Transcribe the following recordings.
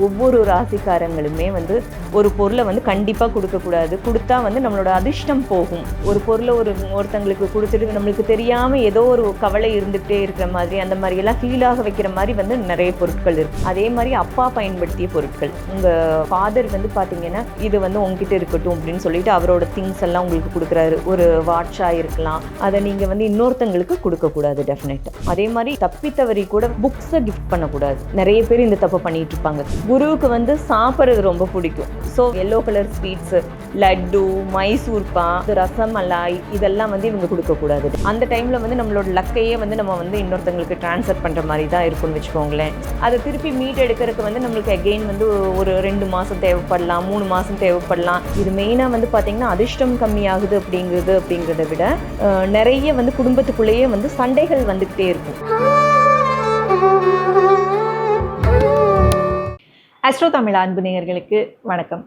ஒவ்வொரு ராசிக்காரங்களுமே வந்து ஒரு பொருளை வந்து கண்டிப்பாக கொடுக்கக்கூடாது. கொடுத்தா வந்து நம்மளோட அதிர்ஷ்டம் போகும். ஒரு பொருளை ஒருத்தங்களுக்கு கொடுத்துட்டு நம்மளுக்கு தெரியாமல் ஏதோ ஒரு கவலை இருந்துகிட்டே இருக்கிற மாதிரி அந்த மாதிரியெல்லாம் ஃபீலாக வைக்கிற மாதிரி வந்து நிறைய பொருட்கள் இருக்குது. அதே மாதிரி அப்பா பயன்படுத்திய பொருட்கள், உங்கள் ஃபாதர் வந்து பார்த்தீங்கன்னா இது வந்து உங்ககிட்ட இருக்கட்டும் அப்படின்னு சொல்லிட்டு அவரோட திங்ஸ் எல்லாம் உங்களுக்கு கொடுக்குறாரு. ஒரு வாட்சாக இருக்கலாம், அதை நீங்கள் வந்து இன்னொருத்தங்களுக்கு கொடுக்கக்கூடாது டெஃபினட்டாக. அதே மாதிரி தப்பித்தவரி கூட புக்ஸை கிஃப்ட் பண்ணக்கூடாது. நிறைய பேர் இந்த தப்பை பண்ணிட்டு இருப்பாங்க. குருவுக்கு வந்து சாப்பிட்றது ரொம்ப பிடிக்கும். So yellow colour sweets, laddu, Mysore pak, rasmalai இதெல்லாம் வந்து இவங்க கொடுக்கக்கூடாது. அந்த டைமில் வந்து நம்மளோட லக்கையே வந்து நம்ம வந்து இன்னொருத்தங்களுக்கு ட்ரான்ஸ்ஃபர் பண்ணுற மாதிரி தான் இருக்கும்னு வச்சுக்கோங்களேன். அதை திருப்பி மீட் எடுக்கிறதுக்கு வந்து நம்மளுக்கு அகெயின் வந்து ஒரு 2 மாதம் தேவைப்படலாம், 3 மாதம் தேவைப்படலாம். இது மெயினாக வந்து பார்த்திங்கன்னா அதிர்ஷ்டம் கம்மியாகுது அப்படிங்கிறத விட நிறைய வந்து குடும்பத்துக்குள்ளேயே வந்து சண்டைகள் வந்துக்கிட்டே இருக்கும். ஆஸ்ட்ரோ தமிழ் அன்பு நேயர்களுக்கு வணக்கம்.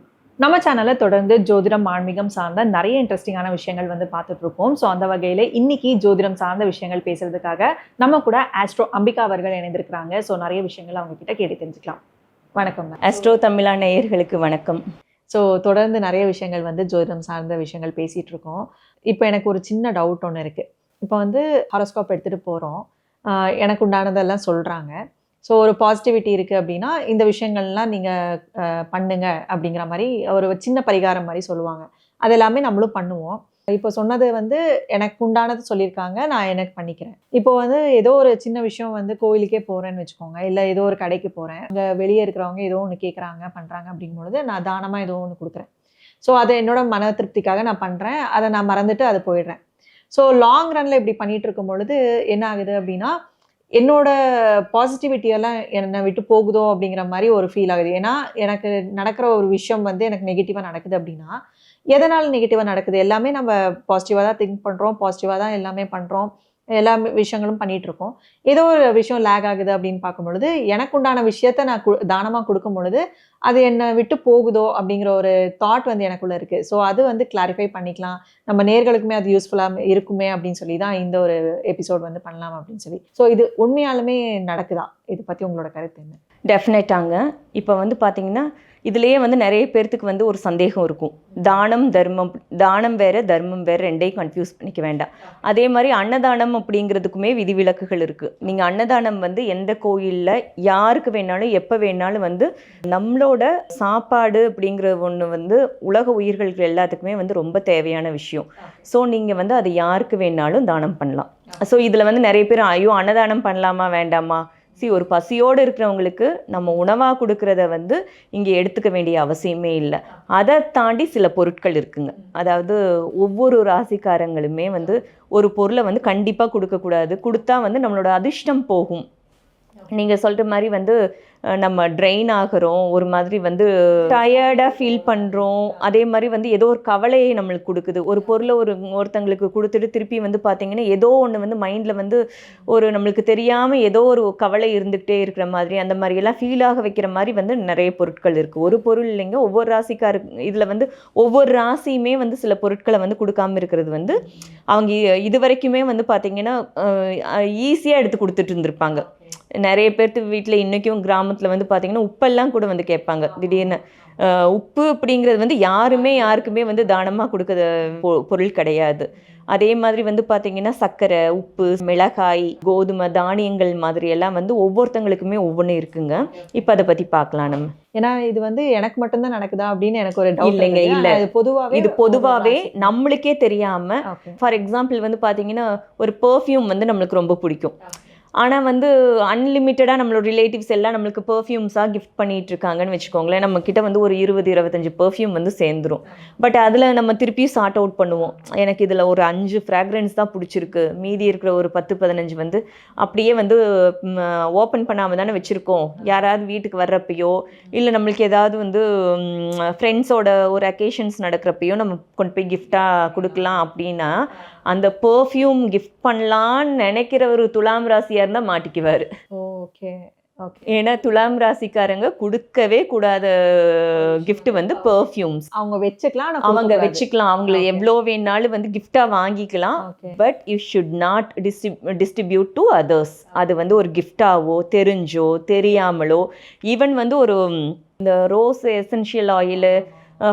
நம்ம சேனலில் தொடர்ந்து ஜோதிடம், ஆன்மீகம் சார்ந்த நிறைய இன்ட்ரெஸ்டிங்கான விஷயங்கள் வந்து பார்த்துட்ருக்கோம். ஸோ அந்த வகையில் இன்னைக்கு ஜோதிடம் சார்ந்த விஷயங்கள் பேசுறதுக்காக நம்ம கூட ஆஸ்ட்ரோ அம்பிகா அவர்கள் இணைந்திருக்கிறாங்க. ஸோ நிறைய விஷயங்கள் அவங்க கிட்ட கேட்டு தெரிஞ்சுக்கலாம். வணக்கம். ஆஸ்ட்ரோ தமிழா நேயர்களுக்கு வணக்கம். ஸோ தொடர்ந்து நிறைய விஷயங்கள் வந்து ஜோதிடம் சார்ந்த விஷயங்கள் பேசிகிட்டு இருக்கோம். இப்போ எனக்கு ஒரு சின்ன டவுட் ஒன்று இருக்குது. இப்போ வந்து ஹாரோஸ்கோப் எடுத்துகிட்டு போகிறோம், எனக்கு உண்டானதெல்லாம் சொல்கிறாங்க. ஸோ ஒரு பாசிட்டிவிட்டி இருக்குது அப்படின்னா இந்த விஷயங்கள்லாம் நீங்கள் பண்ணுங்க அப்படிங்கிற மாதிரி ஒரு சின்ன பரிகாரம் மாதிரி சொல்லுவாங்க. அது எல்லாமே நம்மளும் பண்ணுவோம். இப்போ சொன்னது வந்து எனக்கு உண்டானது சொல்லியிருக்காங்க, நான் எனக்கு பண்ணிக்கிறேன். இப்போ வந்து ஏதோ ஒரு சின்ன விஷயம் வந்து கோயிலுக்கே போகிறேன்னு வச்சுக்கோங்க, இல்லை ஏதோ ஒரு கடைக்கு போகிறேன், அங்கே வெளியே இருக்கிறவங்க ஏதோ ஒன்று கேட்குறாங்க, பண்ணுறாங்க அப்படிங்கும்பொழுது நான் தானமாக ஏதோ ஒன்று கொடுக்குறேன். ஸோ அதை என்னோட மன திருப்திக்காக நான் பண்ணுறேன், அதை நான் மறந்துட்டு அதை போயிடுறேன். ஸோ லாங் ரன்னில் இப்படி பண்ணிகிட்டு இருக்கும் பொழுது என்ன ஆகுது அப்படின்னா என்னோட பாசிட்டிவிட்டியெல்லாம் என்னை விட்டு போகுதோ அப்படிங்கிற மாதிரி ஒரு ஃபீல் ஆகுது. ஏன்னா எனக்கு நடக்கிற ஒரு விஷயம் வந்து எனக்கு நெகட்டிவாக நடக்குது அப்படின்னா எதனால் நெகட்டிவாக நடக்குது? எல்லாமே நம்ம பாசிட்டிவாக தான் திங்க் பண்ணுறோம், பாசிட்டிவாக தான் எல்லாமே பண்ணுறோம், எல்லா விஷயங்களும் பண்ணிகிட்ருக்கோம். ஏதோ ஒரு விஷயம் லேக் ஆகுது அப்படின்னு பார்க்கும் பொழுது எனக்கு உண்டான விஷயத்த நான் தானமாக கொடுக்கும் பொழுது அது என்னை விட்டு போகுதோ அப்படிங்கிற ஒரு தாட் வந்து எனக்குள்ளே இருக்குது. ஸோ அது வந்து கிளாரிஃபை பண்ணிக்கலாம், நம்ம நேர்களுக்குமே அது யூஸ்ஃபுல்லாக இருக்குமே அப்படின்னு சொல்லி தான் இந்த ஒரு எபிசோட் வந்து பண்ணலாம் அப்படின்னு சொல்லி. ஸோ இது உண்மையாலுமே நடக்குதா? இதை பற்றி உங்களோட கருத்து என்ன? டெஃபினட்டாங்க. இப்போ வந்து பார்த்தீங்கன்னா இதுலேயே வந்து நிறைய பேர்த்துக்கு வந்து ஒரு சந்தேகம் இருக்கும். தானம் வேறு, தர்மம் வேறு, ரெண்டையும் கன்ஃபியூஸ் பண்ணிக்க வேண்டாம். அதே மாதிரி அன்னதானம் அப்படிங்கிறதுக்குமே விதிவிலக்குகள் இருக்குது. நீங்கள் அன்னதானம் வந்து எந்த கோயிலில் யாருக்கு வேணாலும் எப்போ வேணாலும் வந்து நம்மளோட சாப்பாடு அப்படிங்கிற ஒன்று வந்து உலக உயிர்களுக்கு எல்லாத்துக்குமே வந்து ரொம்ப தேவையான விஷயம். ஸோ நீங்கள் வந்து அதை யாருக்கு வேணாலும் தானம் பண்ணலாம். ஸோ இதில் வந்து நிறைய பேர் ஐயோ அன்னதானம் பண்ணலாமா வேண்டாமா, ஒரு பசியோடு இருக்கிறவங்களுக்கு நம்ம உணவாக கொடுக்குறத வந்து இங்கே எடுத்துக்க வேண்டிய அவசியமே இல்லை. அதை தாண்டி சில பொருட்கள் இருக்குங்க. அதாவது ஒவ்வொரு ராசிக்காரங்களுமே வந்து ஒரு பொருளை வந்து கண்டிப்பாக கொடுக்கக்கூடாது. கொடுத்தா வந்து நம்மளோட அதிர்ஷ்டம் போகும். நீங்கள் சொல்கிற மாதிரி வந்து நம்ம ட்ரெயின் ஆகிறோம், ஒரு மாதிரி வந்து டயர்டாக ஃபீல் பண்ணுறோம். அதே மாதிரி வந்து ஏதோ ஒரு கவலையை நம்மளுக்கு கொடுக்குது. ஒரு பொருளை ஒருத்தங்களுக்கு கொடுத்துட்டு திருப்பி வந்து பார்த்திங்கன்னா ஏதோ ஒன்று வந்து மைண்டில் வந்து ஒரு நம்மளுக்கு தெரியாமல் ஏதோ ஒரு கவலை இருந்துகிட்டே இருக்கிற மாதிரி அந்த மாதிரியெல்லாம் ஃபீலாக வைக்கிற மாதிரி வந்து நிறைய பொருட்கள் இருக்குது. ஒரு பொருள் இல்லைங்க, ஒவ்வொரு இதில் வந்து ஒவ்வொரு ராசியுமே வந்து சில பொருட்களை வந்து கொடுக்காமல் இருக்கிறது வந்து அவங்க இது வரைக்குமே வந்து பார்த்திங்கன்னா ஈஸியாக எடுத்து கொடுத்துட்டு இருந்திருப்பாங்க. நிறைய பேர்த்து வீட்டில் இன்றைக்கும் கிராமத்தில் வந்து பார்த்திங்கன்னா உப்பெல்லாம் கூட வந்து கேட்பாங்க திடீர்னு. உப்பு அப்படிங்கிறது வந்து யாருக்குமே வந்து தானமாக கொடுக்குற பொருள் கிடையாது. அதே மாதிரி வந்து பார்த்திங்கன்னா சர்க்கரை, உப்பு, மிளகாய், கோதுமை, தானியங்கள் மாதிரி எல்லாம் வந்து ஒவ்வொருத்தங்களுக்குமே ஒவ்வொன்று இருக்குங்க. இப்போ அதை பற்றி பார்க்கலாம் நம்ம. ஏன்னா இது வந்து எனக்கு மட்டும்தான் நடக்குதா அப்படின்னு எனக்கு ஒரு டவுட். இல்லைங்க, இல்லை, இது பொதுவாகவே நம்மளுக்கே தெரியாமல். ஃபார் எக்ஸாம்பிள் வந்து பார்த்திங்கன்னா ஒரு பெர்ஃப்யூம் வந்து நம்மளுக்கு ரொம்ப பிடிக்கும். ஆனால் வந்து அன்லிமிட்டடாக நம்மளோட ரிலேட்டிவ்ஸ் எல்லாம் நம்மளுக்கு பெர்ஃப்யூம்ஸாக கிஃப்ட் பண்ணிகிட்ருக்காங்கன்னு வச்சுக்கோங்களேன். நம்மக்கிட்ட வந்து ஒரு 20-25 பெர்ஃப்யூம் வந்து சேர்ந்துரும். பட் அதில் நம்ம திருப்பியும் சார்ட் அவுட் பண்ணுவோம். எனக்கு இதில் ஒரு 5 ஃப்ராக்ரன்ஸ் தான் பிடிச்சிருக்கு, மீதி இருக்கிற ஒரு 10-15 வந்து அப்படியே வந்து ஓப்பன் பண்ணாமல் தானே வச்சுருக்கோம். யாராவது வீட்டுக்கு வர்றப்பையோ இல்லை நம்மளுக்கு ஏதாவது வந்து ஃப்ரெண்ட்ஸோட ஒரு அக்கேஷன்ஸ் நடக்கிறப்பையோ நம்ம கொண்டு போய் கிஃப்டாக கொடுக்கலாம் அப்படின்னா அந்த பெர்ஃப்யூம் கிஃப்ட் பண்ணலான்னு நினைக்கிற ஒரு துலாம் ராசியாக இருந்தால் மாட்டிக்குவார். ஓகே. ஏன்னா துலாம் ராசிக்காரங்க கொடுக்கவே கூடாத கிஃப்ட் வந்து பெர்ஃப்யூம்ஸ். அவங்க வச்சுக்கலாம், அவங்கள எவ்வளோ வேணாலும் வந்து கிஃப்டாக வாங்கிக்கலாம். But you should not distribute to others. அது வந்து ஒரு கிஃப்டாவோ தெரிஞ்சோ தெரியாமலோ ஈவன் வந்து ஒரு இந்த rose essential oil,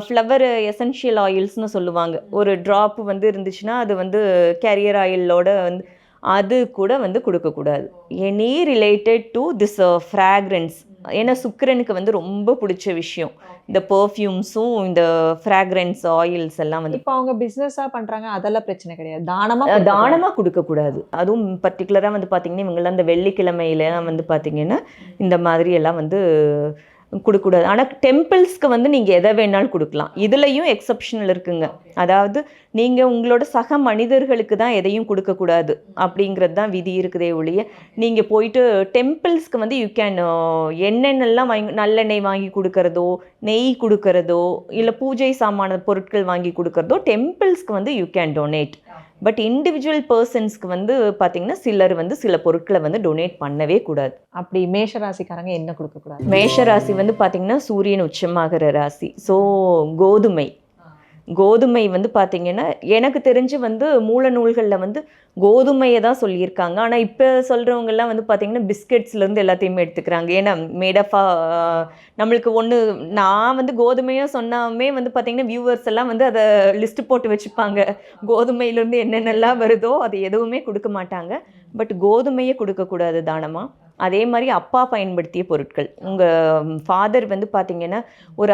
flower essential ஆயில்ஸ்னு சொல்லுவாங்க. ஒரு ட்ராப் வந்து இருந்துச்சுன்னா அது வந்து கேரியர் ஆயிலோட வந்து அது கூட வந்து கொடுக்கக்கூடாது. Any related to this fragrance. ஏன்னா சுக்கிரனுக்கு வந்து ரொம்ப பிடிச்ச விஷயம் இந்த பர்ஃப்யூம்ஸும் இந்த ஃப்ராக்ரன்ஸ் ஆயில்ஸ் எல்லாம் வந்து. இப்போ அவங்க பிஸ்னஸாக பண்ணுறாங்க, அதெல்லாம் பிரச்சனை கிடையாது. தானமாக கொடுக்கக்கூடாது. அதுவும் பர்டிகுலராக வந்து பார்த்திங்கன்னா இவங்கெல்லாம் இந்த வெள்ளிக்கிழமையிலாம் வந்து பார்த்திங்கன்னா இந்த மாதிரி எல்லாம் வந்து கொடுக்கக்கூடாது. ஆனால் டெம்பிள்ஸ்க்கு வந்து நீங்கள் எதை வேணாலும் கொடுக்கலாம். இதுலேயும் எக்ஸப்ஷனல் இருக்குங்க. அதாவது நீங்கள் உங்களோட சக மனிதர்களுக்கு தான் எதையும் கொடுக்கக்கூடாது அப்படிங்கிறது தான் விதி இருக்குதே ஒழிய, நீங்கள் போயிட்டு டெம்பிள்ஸ்க்கு வந்து யூ கேன் என்னென்னலாம் நல்லெண்ணெய் வாங்கி கொடுக்கறதோ, நெய் கொடுக்கறதோ, இல்லை பூஜை சாமான பொருட்கள் வாங்கி கொடுக்கறதோ டெம்பிள்ஸ்க்கு வந்து you can donate. But individual பர்சன்ஸ்க்கு வந்து பார்த்தீங்கன்னா சிலர் வந்து சில பொருட்களை வந்து டொனேட் பண்ணவே கூடாது. அப்படி மேஷராசிக்காரங்க என்ன கொடுக்கக்கூடாது? மேஷராசி வந்து பார்த்தீங்கன்னா சூரியன் உச்சமாகிற ராசி. ஸோ கோதுமை வந்து பார்த்திங்கன்னா எனக்கு தெரிஞ்சு வந்து மூல நூல்களில் வந்து கோதுமையை தான் சொல்லியிருக்காங்க. ஆனால் இப்போ சொல்கிறவங்கெல்லாம் வந்து பார்த்திங்கன்னா பிஸ்கெட்ஸ்லேருந்து எல்லாத்தையுமே எடுத்துக்கிறாங்க. ஏன்னா மேடஃபா நம்மளுக்கு ஒன்று நான் வந்து கோதுமையாக சொன்னாமே வந்து பார்த்திங்கன்னா வியூவர்ஸ் எல்லாம் வந்து அதை லிஸ்ட்டு போட்டு வச்சுப்பாங்க. கோதுமையிலேருந்து என்னென்னலாம் வருதோ அது எதுவுமே கொடுக்க மாட்டாங்க. பட் கோதுமையை கொடுக்கக்கூடாது தானமாக. அதே மாதிரி அப்பா பயன்படுத்திய பொருட்கள், உங்கள் ஃபாதர் வந்து பார்த்திங்கன்னா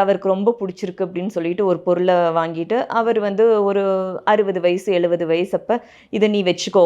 அவருக்கு ரொம்ப பிடிச்சிருக்கு அப்படின்னு சொல்லிட்டு ஒரு பொருளை வாங்கிட்டு அவர் வந்து ஒரு 60 வயசு 70 வயசு அப்போ இதை நீ வச்சுக்கோ,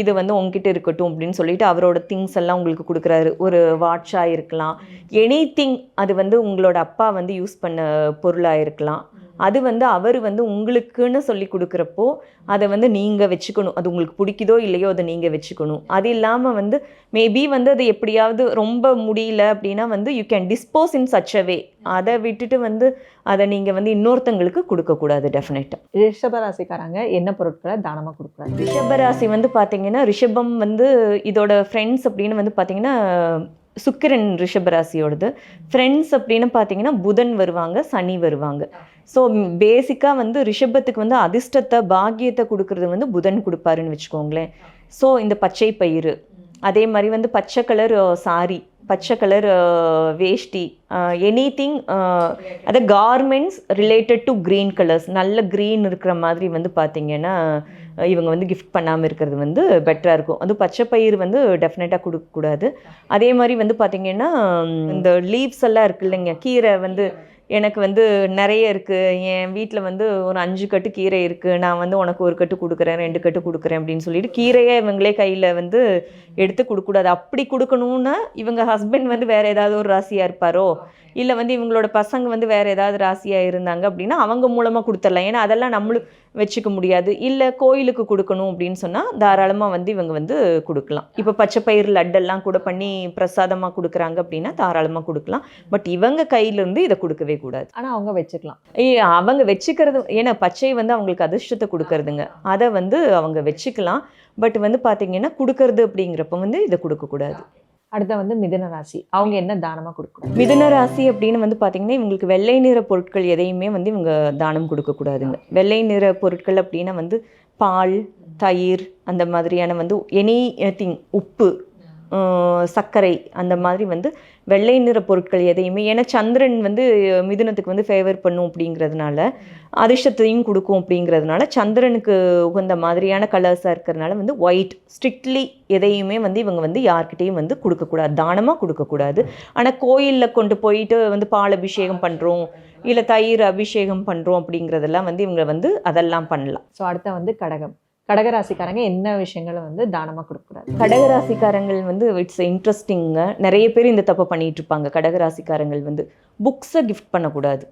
இது வந்து உங்ககிட்ட இருக்கட்டும் அப்படின்னு சொல்லிட்டு அவரோட திங்ஸ் எல்லாம் உங்களுக்கு கொடுக்குறாரு. ஒரு வாட்சாக இருக்கலாம், எனிதிங். அது வந்து உங்களோட அப்பா வந்து யூஸ் பண்ண பொருளாக இருக்கலாம். அது வந்து அவர் வந்து உங்களுக்குன்னு சொல்லி கொடுக்குறப்போ அதை வந்து நீங்கள் வச்சுக்கணும். அது உங்களுக்கு பிடிக்குதோ இல்லையோ அதை நீங்கள் வச்சுக்கணும். அது இல்லாமல் வந்து மேபி வந்து அது எப்படியாவது ரொம்ப முடியல அப்படின்னா வந்து you can dispose in such a way. அதை விட்டுட்டு வந்து அதை நீங்கள் வந்து இன்னொருத்தங்களுக்கு கொடுக்கக்கூடாது. டெஃபினட்டாக ரிஷபராசிக்காரங்க என்ன பொருட்களை தானமாக கொடுக்குறாங்க? ரிஷபராசி வந்து பார்த்தீங்கன்னா ரிஷபம் வந்து இதோட ஃப்ரெண்ட்ஸ் அப்படின்னு வந்து பார்த்தீங்கன்னா சுக்கிரன் ரிஷபராசியோடது. ஃப்ரெண்ட்ஸ் அப்படின்னு பார்த்தீங்கன்னா புதன் வருவாங்க, சனி வருவாங்க. ஸோ பேசிக்காக வந்து ரிஷபத்துக்கு வந்து அதிர்ஷ்டத்தை பாக்கியத்தை கொடுக்கறது வந்து புதன் கொடுப்பாருன்னு வச்சுக்கோங்களேன். ஸோ இந்த பச்சை பயிறு, அதே மாதிரி வந்து பச்சை கலர் சாரி, பச்சை கலர் வேஷ்டி, எனிதிங், அது garments related to green colours, நல்ல க்ரீன் இருக்கிற மாதிரி வந்து பார்த்திங்கன்னா இவங்க வந்து கிஃப்ட் பண்ணாமல் இருக்கிறது வந்து பெட்டராக இருக்கும். அது பச்சை பயிர் வந்து டெஃபினட்டாக கொடுக்கக்கூடாது. அதே மாதிரி வந்து பார்த்திங்கன்னா இந்த லீவ்ஸ் எல்லாம் இருக்குது இல்லைங்க, கீரை வந்து எனக்கு வந்து நிறைய இருக்குது, என் வீட்டில் வந்து ஒரு 5 கட்டு கீரை இருக்குது, நான் வந்து உனக்கு ஒரு கட்டு கொடுக்குறேன் 2 கட்டு கொடுக்குறேன் அப்படின்னு சொல்லிட்டு கீரையே இவங்களே கையில் வந்து எடுத்து கொடுக்கக்கூடாது. அப்படி கொடுக்கணுன்னா இவங்க ஹஸ்பண்ட் வந்து வேறு ஏதாவது ஒரு ராசியாக இருப்பாரோ, இல்லை வந்து இவங்களோட பசங்க வந்து வேறு ஏதாவது ராசியாக இருந்தாங்க அப்படின்னா அவங்க மூலமாக கொடுத்துடலாம். ஏன்னா அதெல்லாம் நம்மளும் வச்சுக்க முடியாது. இல்லை கோயிலுக்கு கொடுக்கணும் அப்படின்னு சொன்னால் தாராளமாக வந்து இவங்க வந்து கொடுக்கலாம். இப்போ பச்சை பயிர் லட்டெல்லாம் கூட பண்ணி பிரசாதமாக கொடுக்குறாங்க அப்படின்னா தாராளமாக கொடுக்கலாம். பட் இவங்க கையிலேருந்து இதை கொடுக்கவே கூடாது. ஆனால் அவங்க வச்சுக்கலாம். அவங்க வச்சுக்கிறது, ஏன்னா பச்சை வந்து அவங்களுக்கு அதிர்ஷ்டத்தை கொடுக்கறதுங்க, அதை வந்து அவங்க வச்சுக்கலாம். பட் வந்து பார்த்திங்கன்னா கொடுக்கறது அப்படிங்கிறப்ப வந்து இதை கொடுக்கக்கூடாது. அடுத்த வந்து மிதுன ராசி, அவங்க என்ன தானமாக கொடுக்கணும்? மிதுன ராசி அப்படின்னு வந்து பார்த்திங்கன்னா இவங்களுக்கு வெள்ளை நிற பொருட்கள் எதையுமே வந்து இவங்க தானம் கொடுக்கக்கூடாதுங்க. வெள்ளை நிற பொருட்கள் அப்படின்னா வந்து பால், தயிர், அந்த மாதிரியான வந்து எனிதிங், உப்பு, சர்க்கரை, அந்த மாதிரி வந்து வெள்ளை நிற பொருட்கள் எதையுமே, ஏன்னா சந்திரன் வந்து மிதுனத்துக்கு வந்து ஃபேவர் பண்ணும் அப்படிங்கிறதுனால, அதிர்ஷ்டத்தையும் கொடுக்கும் அப்படிங்கிறதுனால, சந்திரனுக்கு உகந்த மாதிரியான கலர்ஸாக இருக்கிறதுனால வந்து ஒயிட் ஸ்ட்ரிக்ட்லி எதையுமே வந்து இவங்க வந்து யார்கிட்டையும் வந்து கொடுக்கக்கூடாது, தானமாக கொடுக்கக்கூடாது. ஆனால் கோயிலில் கொண்டு போயிட்டு வந்து பால் அபிஷேகம் பண்ணுறோம், இல்லை தயிர் அபிஷேகம் பண்ணுறோம் அப்படிங்கிறதெல்லாம் வந்து இவங்க வந்து அதெல்லாம் பண்ணலாம். ஸோ அடுத்த வந்து கடகம். கடகராசிக்காரங்க என்ன விஷயங்களை வந்து தானமாக கொடுக்குறாரு? கடகராசிக்காரங்கள் வந்து இட்ஸ் இன்ட்ரெஸ்டிங்க. நிறைய பேர் இந்த தப்பை பண்ணிகிட்டு இருப்பாங்க. கடகராசிக்காரங்கள் வந்து புக்ஸை கிஃப்ட் பண்ணக்கூடாது.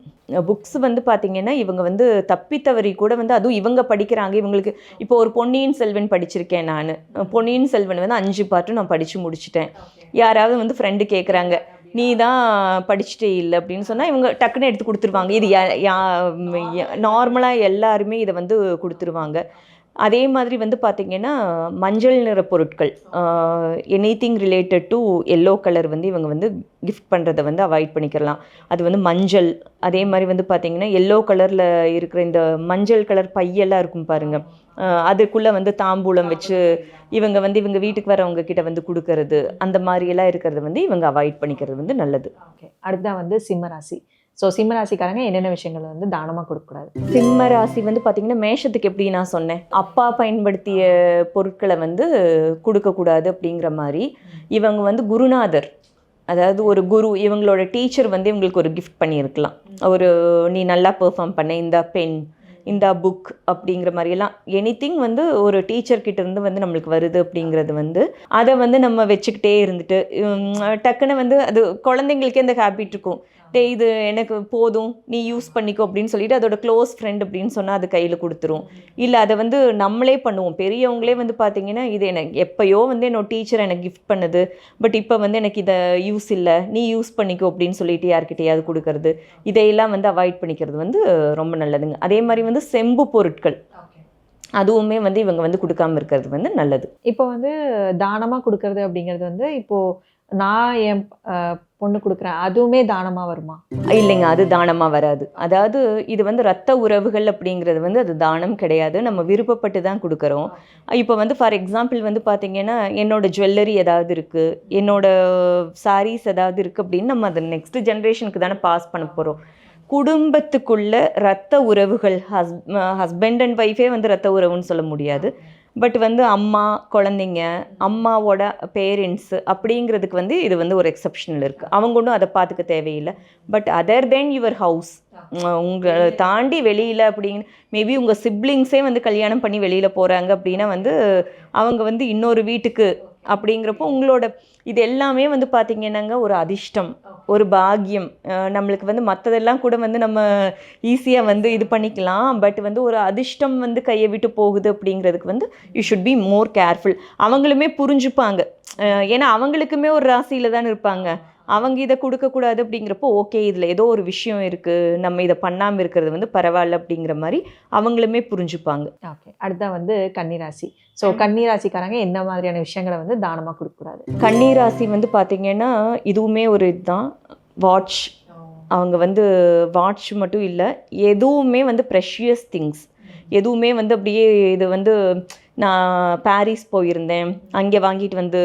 புக்ஸ் வந்து பார்த்திங்கன்னா இவங்க வந்து தப்பித்தவறி கூட வந்து, அதுவும் இவங்க படிக்கிறாங்க, இவங்களுக்கு இப்போ ஒரு பொன்னியின் செல்வன் படிச்சிருக்கேன் நான். பொன்னியின் செல்வன் வந்து 5 பார்ட்டும் நான் படித்து முடிச்சிட்டேன். யாராவது வந்து ஃப்ரெண்டு கேட்குறாங்க, நீ தான் படிச்சுட்டே இல்லை அப்படின்னு சொன்னால் இவங்க டக்குன்னு எடுத்து கொடுத்துருவாங்க. இது நார்மலாக எல்லாருமே இதை வந்து கொடுத்துருவாங்க. அதே மாதிரி வந்து பார்த்திங்கன்னா மஞ்சள் நிற பொருட்கள், anything related to yellow colour வந்து இவங்க வந்து கிஃப்ட் பண்ணுறதை வந்து அவாய்ட் பண்ணிக்கலாம். அது வந்து மஞ்சள், அதே மாதிரி வந்து பார்த்திங்கன்னா எல்லோ கலரில் இருக்கிற இந்த மஞ்சள் கலர் பையெல்லாம் இருக்கும் பாருங்கள், அதுக்குள்ளே வந்து தாம்பூலம் வச்சு இவங்க வந்து இவங்க வீட்டுக்கு வரவங்க கிட்ட வந்து கொடுக்கறது, அந்த மாதிரியெல்லாம் இருக்கிறத வந்து இவங்க அவாய்ட் பண்ணிக்கிறது வந்து நல்லது. ஓகே, அடுத்ததான் வந்து சிம்மராசி. ஸோ சிம்மராசிக்காரங்க என்னென்ன விஷயங்கள் வந்து தானமாக கொடுக்கக்கூடாது? சிம்ம ராசி வந்து பார்த்திங்கன்னா மேஷத்துக்கு எப்படி நான் சொன்னேன், அப்பா பயன்படுத்திய பொருட்களை வந்து கொடுக்கக்கூடாது அப்படிங்கிற மாதிரி, இவங்க வந்து குருநாதர், அதாவது ஒரு குரு, இவங்களோட டீச்சர் வந்து இவங்களுக்கு ஒரு கிஃப்ட் பண்ணியிருக்கலாம். ஒரு நீ நல்லா பெர்ஃபார்ம் பண்ண, இந்த பென், இந்த புக் அப்படிங்கிற மாதிரியெல்லாம் எனிதிங் வந்து ஒரு டீச்சர்கிட்ட இருந்து வந்து நம்மளுக்கு வருது அப்படிங்கிறது வந்து அதை வந்து நம்ம வச்சுக்கிட்டே இருந்துட்டு டக்குன்னு வந்து அது குழந்தைங்களுக்கே அந்த ஹேபிட் இருக்கும், இது எனக்கு போதும் நீ யூஸ் பண்ணிக்கோ அப்படின்னு சொல்லிட்டு அதோட க்ளோஸ் ஃப்ரெண்ட் அப்படின்னு சொன்னால் அது கையில் கொடுத்துரும். இல்லை அதை வந்து நம்மளே பண்ணுவோம், பெரியவங்களே வந்து பார்த்திங்கன்னா இது எனக்கு எப்போயோ வந்து என்னோட டீச்சர் எனக்கு கிஃப்ட் பண்ணுது, பட் இப்போ வந்து எனக்கு இதை யூஸ் இல்லை, நீ யூஸ் பண்ணிக்கோ அப்படின்னு சொல்லிட்டு யார்கிட்டையாவது கொடுக்கறது, இதையெல்லாம் வந்து அவாய்ட் பண்ணிக்கிறது வந்து ரொம்ப நல்லதுங்க. அதே மாதிரி வந்து செம்பு பொருட்கள் அதுவுமே வந்து இவங்க வந்து கொடுக்காம இருக்கிறது வந்து நல்லது. இப்போ வந்து தானமாக கொடுக்கறது அப்படிங்கிறது வந்து இப்போது நான் என் பொண்ணு கொடுக்குறேன், அதுவுமே தானமாக வருமா? இல்லைங்க, அது தானமாக வராது. அதாவது இது வந்து ரத்த உறவுகள் அப்படிங்கிறது வந்து அது தானம் கிடையாது, நம்ம விருப்பப்பட்டு தான் கொடுக்குறோம். இப்போ வந்து ஃபார் எக்ஸாம்பிள் வந்து பார்த்திங்கன்னா என்னோட ஜுவல்லரி ஏதாவது இருக்குது, என்னோட சாரீஸ் ஏதாவது இருக்குது அப்படின்னு நம்ம அதை நெக்ஸ்ட் ஜென்ரேஷனுக்கு தானே பாஸ் பண்ண போகிறோம். குடும்பத்துக்குள்ள ரத்த உறவுகள், ஹஸ்பண்ட் அண்ட் ஒய்ஃபே வந்து ரத்த உறவுன்னு சொல்ல முடியாது, பட் வந்து அம்மா குழந்தைங்க, அம்மாவோட பேரண்ட்ஸு அப்படிங்கிறதுக்கு வந்து இது வந்து ஒரு எக்ஸப்ஷனல் இருக்குது. அவங்க ஒன்றும் அதை பார்த்துக்க தேவையில்லை. But other then your house, உங்களை தாண்டி வெளியில் அப்படிங்க மேபி உங்கள் சிப்ளிங்ஸே வந்து கல்யாணம் பண்ணி வெளியில் போகிறாங்க அப்படின்னா வந்து அவங்க வந்து இன்னொரு வீட்டுக்கு அப்படிங்கிறப்போ உங்களோட இது எல்லாமே வந்து பார்த்திங்கன்னாங்க ஒரு அதிர்ஷ்டம், ஒரு பாக்கியம். நம்மளுக்கு வந்து மற்றதெல்லாம் கூட வந்து நம்ம ஈஸியாக வந்து இது பண்ணிக்கலாம், பட் வந்து ஒரு அதிர்ஷ்டம் வந்து கையை விட்டு போகுது அப்படிங்கிறதுக்கு வந்து you should be more careful. அவங்களுமே புரிஞ்சுப்பாங்க, ஏன்னா அவங்களுக்குமே ஒரு ராசியில் தான் இருப்பாங்க. அவங்க இதை கொடுக்கக்கூடாது அப்படிங்கிறப்போ ஓகே இதில் ஏதோ ஒரு விஷயம் இருக்குது, நம்ம இதை பண்ணாமல் இருக்கிறது வந்து பரவாயில்ல அப்படிங்கிற மாதிரி அவங்களுமே புரிஞ்சுப்பாங்க. ஓகே, அடுத்தா வந்து கன்னிராசி. ஸோ கன்னிராசிக்காரங்க என்ன மாதிரியான விஷயங்களை வந்து தானமாக கொடுக்கக்கூடாது? கன்னிராசி வந்து பார்த்திங்கன்னா இதுவுமே ஒரு இதுதான், வாட்ச். அவங்க வந்து வாட்ச் மட்டும் இல்லை, எதுவுமே வந்து ப்ரெஷியஸ் திங்ஸ் எதுவுமே வந்து அப்படியே இது வந்து நான் பாரிஸ் போயிருந்தேன் அங்கே வாங்கிட்டு வந்து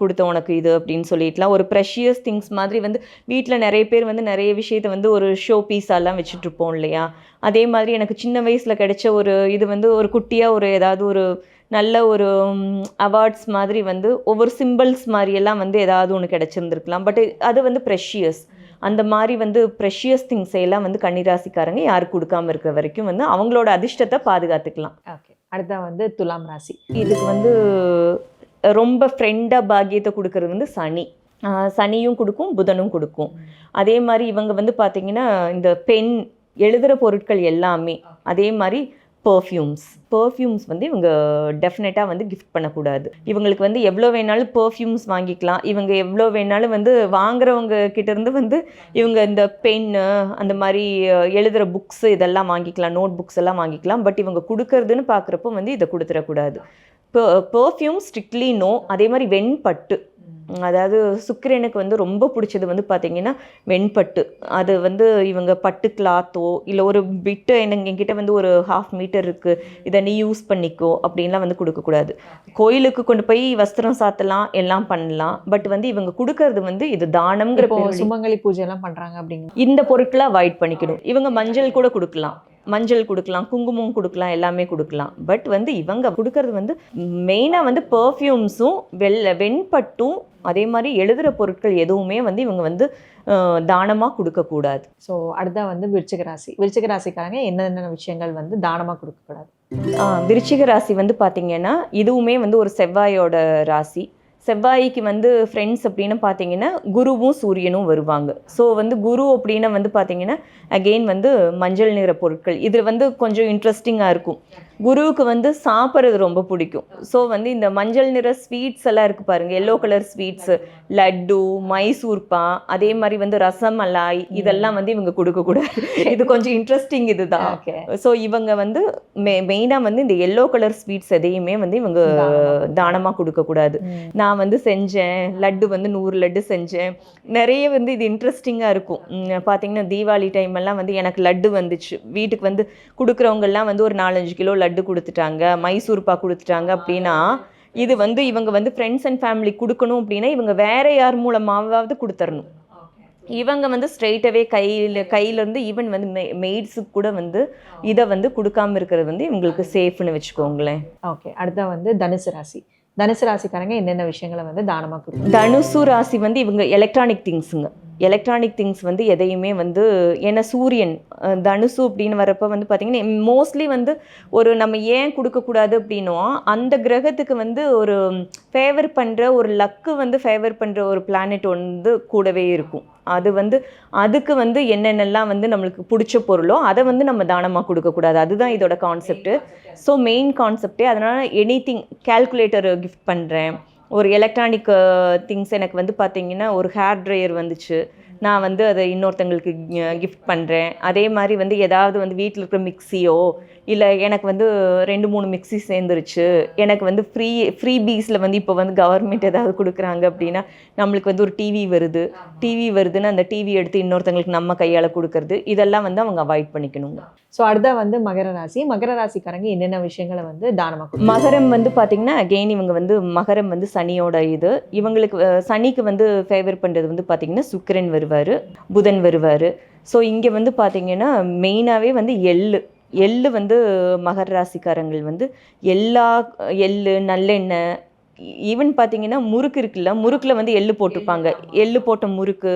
கொடுத்த உனக்கு இது அப்படின்னு சொல்லிட்டுலாம் ஒரு ப்ரெஷியஸ் திங்ஸ் மாதிரி வந்து வீட்டில் நிறைய பேர் வந்து நிறைய விஷயத்தை வந்து ஒரு ஷோ பீஸாலாம் வச்சுட்ருப்போம் இல்லையா. அதே மாதிரி எனக்கு சின்ன வயசில் கிடைச்ச ஒரு இது வந்து ஒரு குட்டியாக ஒரு ஏதாவது ஒரு நல்ல ஒரு அவார்ட்ஸ் மாதிரி வந்து ஒவ்வொரு சிம்பிள்ஸ் மாதிரியெல்லாம் வந்து ஏதாவது ஒன்று கிடச்சிருந்துருக்கலாம், பட் அது வந்து ப்ரெஷியஸ். அந்த மாதிரி வந்து ப்ரெஷியஸ் திங்ஸ் எல்லாம் வந்து கன்னிராசிக்காரங்க யாருக்கு கொடுக்காம இருக்கிற வரைக்கும் வந்து அவங்களோட அதிர்ஷ்டத்தை பாதுகாத்துக்கலாம். ஓகே, அடுத்தா வந்து துலாம் ராசி. இதுக்கு வந்து ரொம்ப ஃப்ரெண்டாக பாக்கியத்தை கொடுக்கறது வந்து சனி. சனியும் கொடுக்கும், புதனும் கொடுக்கும். அதே மாதிரி இவங்க வந்து பார்த்திங்கன்னா இந்த பென், எழுதுகிற பொருட்கள் எல்லாமே, அதே மாதிரி பர்ஃப்யூம்ஸ் வந்து இவங்க டெஃபினட்டாக வந்து கிஃப்ட் பண்ணக்கூடாது. இவங்களுக்கு வந்து எவ்வளோ வேணாலும் பர்ஃப்யூம்ஸ் வாங்கிக்கலாம், இவங்க எவ்வளோ வேணாலும் வந்து வாங்குறவங்க கிட்டேருந்து வந்து இவங்க இந்த பென்னு அந்த மாதிரி எழுதுகிற புக்ஸு இதெல்லாம் வாங்கிக்கலாம், நோட் புக்ஸ் எல்லாம் வாங்கிக்கலாம், பட் இவங்க கொடுக்கறதுன்னு பார்க்குறப்போ வந்து இதை கொடுத்துடக்கூடாது. Perfume strictly no. அதே மாதிரி வெண்பட்டு, அதாவது சுக்கிரனுக்கு வந்து ரொம்ப பிடிச்சது வந்து பார்த்திங்கன்னா வெண்பட்டு. அது வந்து இவங்க பட்டு கிளாத்தோ இல்லை ஒரு பிட்டு என்கிட்ட வந்து ஒரு 1/2 மீட்டர் இருக்குது, இதை நீ யூஸ் பண்ணிக்கோ அப்படின்லாம் வந்து கொடுக்கக்கூடாது. கோயிலுக்கு கொண்டு போய் வஸ்திரம் சாத்தலாம், எல்லாம் பண்ணலாம், பட் வந்து இவங்க கொடுக்கறது வந்து இது தானம்ங்கிற சுமங்கலி பூஜை எல்லாம் பண்ணுறாங்க அப்படிங்கிற இந்த பொருட்களை அவாய்ட் பண்ணிக்கணும். இவங்க மஞ்சள் கூட கொடுக்கலாம், குங்குமம் கொடுக்கலாம், எல்லாமே கொடுக்கலாம், பட் வந்து இவங்க கொடுக்கறது வந்து மெயினாக வந்து பர்ஃப்யூம்ஸும் வெண்பட்டும் அதே மாதிரி எழுதுகிற பொருட்கள் எதுவுமே வந்து இவங்க வந்து தானமாக கொடுக்கக்கூடாது. ஸோ அடுத்தா வந்து விருச்சிக ராசி. விருச்சிக ராசிக்காரங்க என்னென்ன விஷயங்கள் வந்து தானமாக கொடுக்கக்கூடாது? விருச்சிக ராசி வந்து பார்த்திங்கன்னா இதுவுமே வந்து ஒரு செவ்வாயோட ராசி. செவ்வாய்க்கு வந்து ஃப்ரெண்ட்ஸ் அப்படின்னு பார்த்தீங்கன்னா குருவும் சூரியனும் வருவாங்க. ஸோ வந்து குரு அப்படின்னா வந்து பார்த்தீங்கன்னா அகெயின் வந்து மஞ்சள் நிற பொருட்கள். இது வந்து கொஞ்சம் இன்ட்ரெஸ்டிங்காக இருக்கும். குருவுக்கு வந்து சாப்பிட்றது ரொம்ப பிடிக்கும். ஸோ வந்து இந்த மஞ்சள் நிற ஸ்வீட்ஸ் எல்லாம் இருக்குது பாருங்கள், yellow colour sweets, laddu, Mysore pak, அதே மாதிரி வந்து ரசமலாய், இதெல்லாம் வந்து இவங்க கொடுக்கக்கூடாது. இது கொஞ்சம் இன்ட்ரெஸ்டிங் இதுதான். ஸோ இவங்க வந்து மெயினாக வந்து இந்த எல்லோ கலர் ஸ்வீட்ஸ் எதையுமே வந்து இவங்க தானமாக கொடுக்கக்கூடாது. நான் வந்து செஞ்சேன் லட்டு வந்து 100 லட்டு செஞ்சேன். நிறைய வந்து இது இன்ட்ரெஸ்டிங்காக இருக்கும். பார்த்தீங்கன்னா தீபாவளி டைம் எல்லாம் வந்து எனக்கு லட்டு வந்துச்சு. வீட்டுக்கு வந்து கொடுக்குறவங்கெல்லாம் வந்து ஒரு 4-5 கிலோ லட்டு கொடுத்துட்டாங்க, மைசூர்பா கொடுத்துட்டாங்க. அப்படின்னா இது வந்து இவங்க வந்து ஃப்ரெண்ட்ஸ் அண்ட் ஃபேமிலி கொடுக்கணும் அப்படின்னா இவங்க வேற யார் மூலமாவது கொடுத்துடணும். இவங்க வந்து ஸ்ட்ரெயிட்டாகவே கையிலேருந்து ஈவன் வந்து மெய்ட்ஸுக்கு கூட வந்து இதை வந்து கொடுக்காம இருக்கிறது வந்து இவங்களுக்கு சேஃப்னு வச்சுக்கோங்களேன். ஓகே, அடுத்த வந்து தனுசு ராசி. தனுசு ராசிக்காரங்க என்னென்ன விஷயங்களை வந்து தானமாக கொடுக்கும்? தனுசு ராசி வந்து இவங்க எலக்ட்ரானிக் திங்ஸுங்க. எலக்ட்ரானிக் திங்ஸ் வந்து எதையுமே வந்து, ஏன்னா சூரியன் தனுசு அப்படின்னு வரப்போ வந்து பார்த்திங்கன்னா மோஸ்ட்லி வந்து ஒரு நம்ம ஏன் கொடுக்கக்கூடாது அப்படின்னும் அந்த கிரகத்துக்கு வந்து ஒரு ஃபேவர் பண்ணுற ஒரு லக்கு வந்து ஃபேவர் பண்ணுற ஒரு பிளானெட் வந்து கூடவே இருக்கும். அது வந்து அதுக்கு வந்து என்னென்னலாம் வந்து நம்மளுக்கு பிடிச்ச பொருளோ அதை வந்து நம்ம தானமாக கொடுக்கக்கூடாது. அதுதான் இதோட கான்செப்ட்டு. ஸோ மெயின் கான்செப்டே அதனால் எனிதிங் கால்குலேட்டர் கிஃப்ட் பண்ணுறேன். ஒரு எலக்ட்ரானிக் திங்ஸ் எனக்கு வந்து பார்த்திங்கன்னா ஒரு ஹேர் ட்ரையர் வந்துச்சு, நான் வந்து அதை இன்னொருத்தங்களுக்கு கிஃப்ட் பண்ணுறேன். அதே மாதிரி வந்து ஏதாவது வந்து வீட்டில் இருக்கிற மிக்சியோ இல்லை எனக்கு வந்து 2-3 மிக்சி சேர்ந்துருச்சு, எனக்கு வந்து ஃப்ரீ பீஸில் வந்து இப்போ வந்து கவர்மெண்ட் ஏதாவது கொடுக்குறாங்க அப்படின்னா நம்மளுக்கு வந்து ஒரு டிவி வருதுன்னு அந்த டிவி எடுத்து இன்னொருத்தங்களுக்கு நம்ம கையால் கொடுக்கறது, இதெல்லாம் வந்து அவங்க அவாய்ட் பண்ணிக்கணுங்க. ஸோ அடுத்த வந்து மகர ராசி. மகர ராசிக்காரங்க என்னென்ன விஷயங்களை வந்து தானமாக? மகரம் வந்து பார்த்திங்கன்னா அகெயின் இவங்க வந்து மகரம் வந்து சனியோட இது. இவங்களுக்கு சனிக்கு வந்து ஃபேவர் பண்ணுறது வந்து பார்த்திங்கன்னா சுக்கிரன் வருவார், புதன் வருவார். ஸோ இங்கே வந்து பார்த்திங்கன்னா மெயினாகவே வந்து எள்ளு வந்து மகர ராசிக்காரங்கள் வந்து எள்ளு நல்லெண்ணெய், ஈவன் பார்த்தீங்கன்னா முறுக்கு இருக்குல்ல, முறுக்கில் வந்து எள்ளு போட்டிருப்பாங்க. எள்ளு போட்ட முறுக்கு,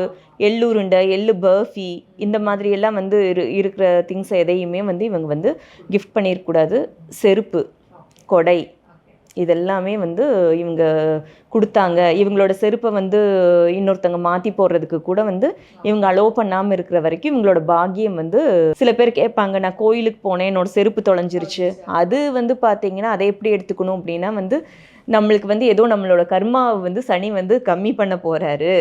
எள்ளுருண்டை, எள்ளு பர்ஃபி, இந்த மாதிரி எல்லாம் வந்து இருக்கிற திங்ஸ் எதையுமே வந்து இவங்க வந்து கிஃப்ட் பண்ணிடக்கூடாது. செருப்பு, கொடை, இதெல்லாமே வந்து இவங்க கொடுத்தாங்க. இவங்களோட செருப்பை வந்து இன்னொருத்தவங்க மாற்றி போடுறதுக்கு கூட வந்து இவங்க அலோவ் பண்ணாமல் இருக்கிற வரைக்கும் இவங்களோட பாக்கியம் வந்து, சில பேர் கேட்பாங்க நான் கோயிலுக்கு போனேன் என்னோட செருப்பு தொலைஞ்சிருச்சு, அது வந்து பார்த்தீங்கன்னா அதை எப்படி எடுத்துக்கணும் அப்படின்னா வந்து நம்மளுக்கு வந்து ஏதோ நம்மளோட கர்மாவை வந்து சனி வந்து கம்மி பண்ண போகிறாரு,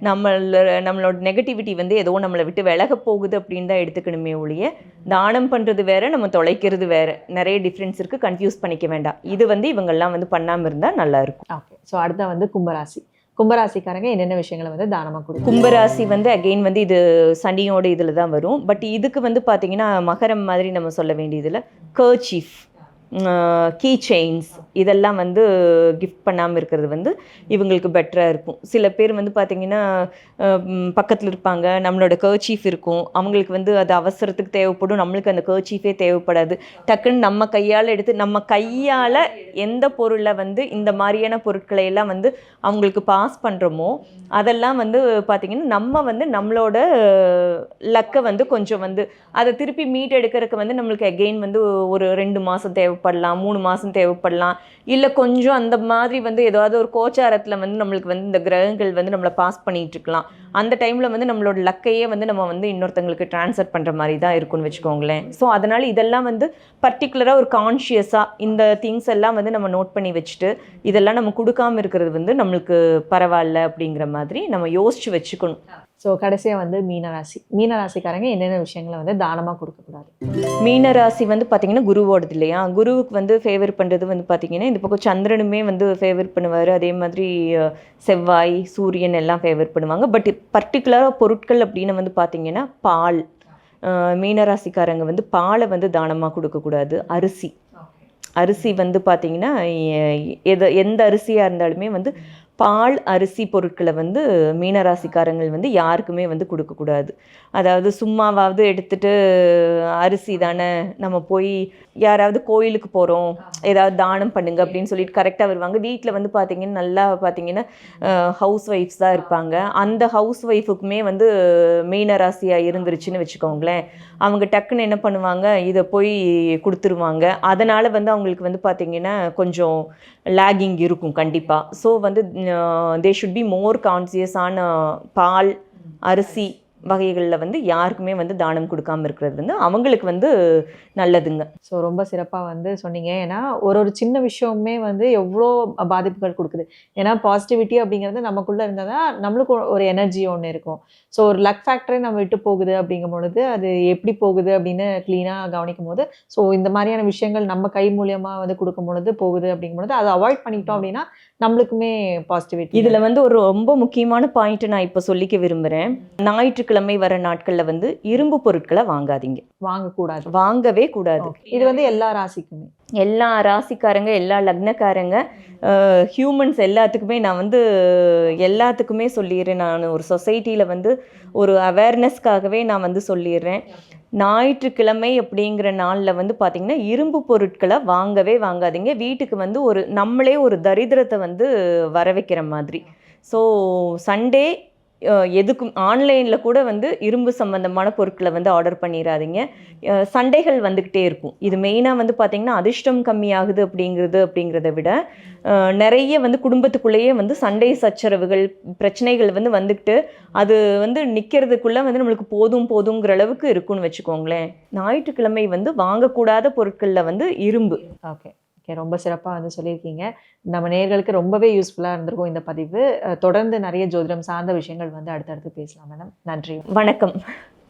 நம்மளோட நெகட்டிவிட்டி வந்து ஏதோ நம்மளை விட்டு விலக போகுது அப்படின்னு தான் எடுத்துக்கணுமே ஒழிய தானம் பண்ணுறது வேறு, நம்ம தொலைக்கிறது வேறு, நிறைய டிஃப்ரென்ஸ் இருக்குது. கன்ஃபியூஸ் பண்ணிக்க வேண்டாம். இது வந்து இவங்கெல்லாம் வந்து பண்ணாமல் இருந்தால் நல்லாயிருக்கும். ஓகே, ஸோ அடுத்த வந்து கும்பராசி. கும்பராசிக்காரங்க என்னென்ன விஷயங்களை வந்து தானமாக கொடுக்கும்? கும்பராசி வந்து அகெயின் வந்து இது சனியோட இதில் தான் வரும். பட் இதுக்கு வந்து பார்த்திங்கன்னா மகரம் மாதிரி நம்ம சொல்ல வேண்டியதில் கர்ச்சீஃப், கீ செயின்ஸ், இதெல்லாம் வந்து கிஃப்ட் பண்ணாமல் இருக்கிறது வந்து இவங்களுக்கு பெட்டராக இருக்கும். சில பேர் வந்து பார்த்திங்கன்னா பக்கத்தில் இருப்பாங்க, நம்மளோட கர்ச்சீஃப் இருக்கும், அவங்களுக்கு வந்து அது அவசரத்துக்கு தேவைப்படும், நம்மளுக்கு அந்த கர்ச்சீஃபே தேவைப்படாது. டக்குன்னு நம்ம கையால் எடுத்து நம்ம கையால் எந்த பொருளை வந்து இந்த மாதிரியான பொருட்களை எல்லாம் வந்து அவங்களுக்கு பாஸ் பண்ணுறோமோ அதெல்லாம் வந்து பார்த்திங்கன்னா நம்ம வந்து நம்மளோட லக்கை வந்து கொஞ்சம் வந்து அதை திருப்பி மீட் எடுக்கிறதுக்கு வந்து நம்மளுக்கு அகெயின் வந்து ஒரு 2 மாதம் தேவைப்படலாம், 3 மாதம் தேவைப்படலாம். இல்லை கொஞ்சம் அந்த மாதிரி வந்து ஏதாவது ஒரு கோச்சாரத்தில் வந்து நம்மளுக்கு வந்து இந்த கிரகங்கள் வந்து நம்மளை பாஸ் பண்ணிகிட்டு இருக்கலாம். அந்த டைமில் வந்து நம்மளோட லக்கையே வந்து நம்ம வந்து இன்னொருத்தங்களுக்கு ட்ரான்ஸ்ஃபர் பண்ணுற மாதிரி தான் இருக்குன்னு வச்சுக்கோங்களேன். ஸோ அதனால் இதெல்லாம் வந்து பர்டிகுலராக ஒரு கான்ஷியஸாக இந்த திங்ஸ் எல்லாம் வந்து நம்ம நோட் பண்ணி வச்சுட்டு இதெல்லாம் நம்ம கொடுக்காமல் இருக்கிறது வந்து நம்மளுக்கு பரவாயில்ல அப்படிங்கிற மாதிரி நம்ம யோசித்து வச்சுக்கணும். ஸோ கடைசியாக வந்து மீனராசி. மீனராசிக்காரங்க என்னென்ன விஷயங்களை வந்து தானமாக கொடுக்கக்கூடாது? மீனராசி வந்து பார்த்திங்கன்னா குருவோடது இல்லையா, குருவுக்கு வந்து ஃபேவர் பண்ணுறது வந்து பார்த்திங்கன்னா இந்த பக்கம் சந்திரனுமே வந்து ஃபேவர் பண்ணுவார், அதே மாதிரி செவ்வாய், சூரியன் எல்லாம் ஃபேவர் பண்ணுவாங்க. பட் பர்டிகுலராக பொருட்கள் அப்படின்னு வந்து பார்த்திங்கன்னா பால், மீனராசிக்காரங்க வந்து பாலை வந்து தானமாக கொடுக்கக்கூடாது. அரிசி வந்து பார்த்திங்கன்னா எந்த அரிசியாக இருந்தாலுமே வந்து பால் அரிசி பொருட்களை வந்து மீனராசிக்காரங்கள் வந்து யாருக்குமே வந்து கொடுக்கக்கூடாது. அதாவது சும்மாவாவது எடுத்துகிட்டு அரிசி தானே, நம்ம போய் யாராவது கோயிலுக்கு போகிறோம் ஏதாவது தானம் பண்ணுங்க அப்படின்னு சொல்லிட்டு கரெக்டாக வருவாங்க. வீட்டில் வந்து பார்த்திங்கன்னா நல்லா பார்த்திங்கன்னா ஹவுஸ் ஒய்ஃப்ஸ் தான் இருப்பாங்க. அந்த ஹவுஸ் ஒய்ஃபுக்குமே வந்து மீனராசியாக இருந்துருச்சுன்னு வச்சுக்கோங்களேன், அவங்க டக்குன்னு என்ன பண்ணுவாங்க, இதை போய் கொடுத்துருவாங்க. அதனால் வந்து அவங்களுக்கு வந்து பார்த்திங்கன்னா கொஞ்சம் லேகிங் இருக்கும் கண்டிப்பாக. ஸோ வந்து தே ஷுட் பி மோர் கான்சியஸான பால் அரிசி வகைகளில் வந்து யாருக்குமே வந்து தானம் கொடுக்காம இருக்கிறது வந்து அவங்களுக்கு வந்து நல்லதுங்க. ஸோ ரொம்ப சிறப்பாக வந்து சொன்னீங்க. ஏன்னா ஒரு ஒரு சின்ன விஷயமுமே வந்து எவ்வளோ பாதிப்புகள் கொடுக்குது. ஏன்னா பாசிட்டிவிட்டி அப்படிங்கிறது நமக்குள்ளே இருந்தால் தான் நம்மளுக்கு ஒரு எனர்ஜி ஒன்று இருக்கும். ஸோ ஒரு லக் ஃபேக்டரே நம்ம விட்டு போகுது அப்படிங்கும் பொழுது அது எப்படி போகுது அப்படின்னு க்ளீனாக கவனிக்கும் போது, ஸோ இந்த மாதிரியான விஷயங்கள் நம்ம கை மூலியமாக வந்து கொடுக்கும் பொழுது போகுது அப்படிங்கும் பொழுது அதை அவாய்ட் பண்ணிக்கிட்டோம் அப்படின்னா நம்மளுக்குமே பாசிட்டிவிட்டி. இதில் வந்து ஒரு ரொம்ப முக்கியமான பாயிண்ட் நான் இப்போ சொல்லிக்க விரும்புகிறேன். ஞாயிற்றுக்கிழமை வர நாட்களில் வந்து இரும்பு பொருட்களை வாங்காதீங்க, வாங்கவே கூடாது. இது வந்து எல்லா ராசிக்குமே, எல்லா ராசிக்காரங்க, எல்லா லக்னக்காரங்க, ஹியூமன்ஸ் எல்லாத்துக்குமே நான் வந்து எல்லாத்துக்குமே சொல்லிடுறேன். நான் ஒரு சொசைட்டியில் வந்து ஒரு அவேர்னஸ்க்காகவே நான் வந்து சொல்லிடுறேன். ஞாயிற்றுக்கிழமை அப்படிங்கிற நாளில் வந்து பார்த்திங்கன்னா இரும்பு பொருட்களை வாங்கவே வாங்காதீங்க. வீட்டுக்கு வந்து நம்மளே ஒரு தரித்திரத்தை வந்து வர வைக்கிற மாதிரி. ஸோ சண்டே எதுக்கும் ஆன்லைனில் கூட வந்து இரும்பு சம்மந்தமான பொருட்களை வந்து ஆர்டர் பண்ணிடாதீங்க. சண்டைகள் வந்துக்கிட்டே இருக்கும். இது மெயினாக வந்து பார்த்திங்கன்னா அதிர்ஷ்டம் கம்மியாகுது அப்படிங்கிறத விட நிறைய வந்து குடும்பத்துக்குள்ளேயே வந்து சண்டை சச்சரவுகள் பிரச்சனைகள் வந்து வந்துக்கிட்டு அது வந்து நிற்கிறதுக்குள்ளே வந்து நம்மளுக்கு போதுங்கிற அளவுக்கு இருக்குன்னு வச்சுக்கோங்களேன். ஞாயிற்றுக்கிழமை வந்து வாங்கக்கூடாத பொருட்களில் வந்து இரும்பு. ஓகே, ரொம்ப சிறப்பாக வந்து சொல்லியிருக்கீங்க. நம்ம நேயர்களுக்கு ரொம்பவே யூஸ்ஃபுல்லாக இருந்திருக்கும் இந்த பதிவு. தொடர்ந்து நிறைய ஜோதிடம் சார்ந்த விஷயங்கள் வந்து அடுத்தடுத்து பேசலாம் மேடம். நன்றி, வணக்கம்.